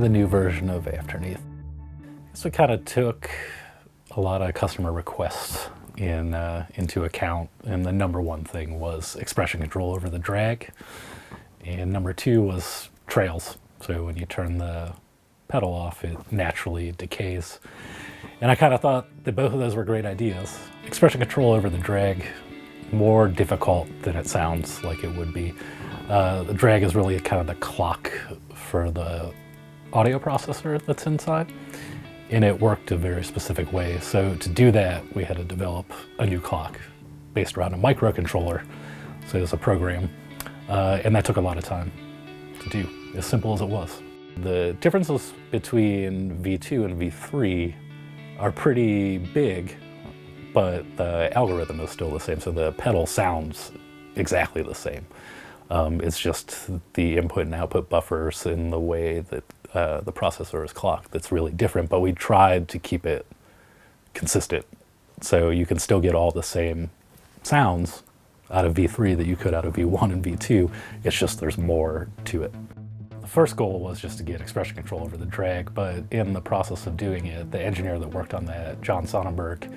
the new version of Afterneath. So we kind of took a lot of customer requests into account, and the number one thing was expression control over the drag, and number two was trails. So when you turn the pedal off, it naturally decays. And I kind of thought that both of those were great ideas. Expression control over the drag, more difficult than it sounds like it would be. The drag is really kind of the clock for the audio processor that's inside, and it worked a very specific way. So to do that, we had to develop a new clock based around a microcontroller. So it was a program, and that took a lot of time to do, as simple as it was. The differences between V2 and V3 are pretty big, but the algorithm is still the same, so the pedal sounds exactly the same. It's just the input and output buffers in the way that the processor is clocked that's really different, but we tried to keep it consistent. So you can still get all the same sounds out of V3 that you could out of V1 and V2, it's just there's more to it. The first goal was just to get expression control over the drag, but in the process of doing it, the engineer that worked on that, John Sonnenberg,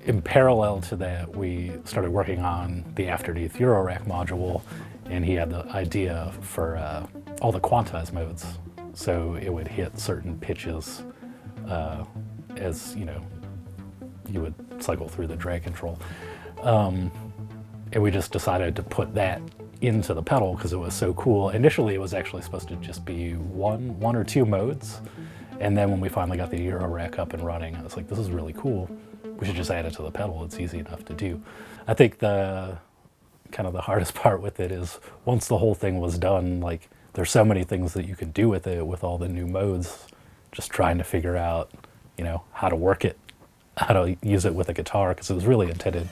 in parallel to that, we started working on the Afterneath Eurorack module, and he had the idea for all the quantized modes. So it would hit certain pitches as you would cycle through the drag control. And we just decided to put that into the pedal because it was so cool. Initially, it was actually supposed to just be one or two modes. And then when we finally got the Eurorack up and running, I was like, this is really cool. We should just add it to the pedal. It's easy enough to do. I think the kind of the hardest part with it is once the whole thing was done, like there's so many things that you can do with it with all the new modes, just trying to figure out, how to work it, how to use it with a guitar, because it was really intended,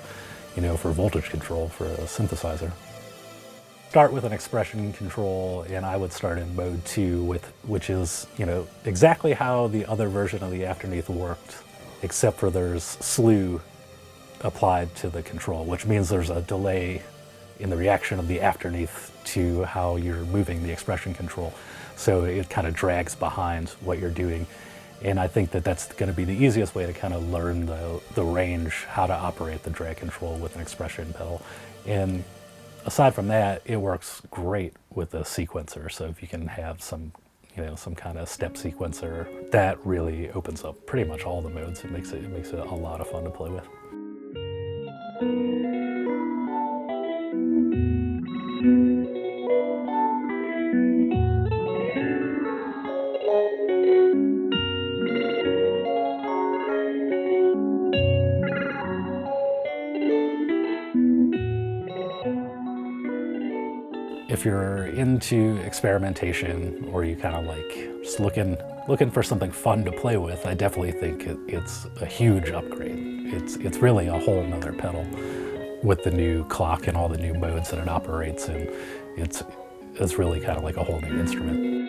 for voltage control for a synthesizer. Start with an expression control, and I would start in mode 2, which is, exactly how the other version of the Afterneath worked, except for there's slew applied to the control, which means there's a delay in the reaction of the Afterneath to how you're moving the expression control. So it kind of drags behind what you're doing. And I think that that's going to be the easiest way to kind of learn the range, how to operate the drag control with an expression pedal. And aside from that, it works great with a sequencer. So if you can have some kind of step sequencer, that really opens up pretty much all the modes. It makes it a lot of fun to play with. If you're into experimentation, or you kind of like just looking for something fun to play with, I definitely think it's a huge upgrade. It's really a whole nother pedal with the new clock and all the new modes that it operates in. It's really kind of like a whole new instrument.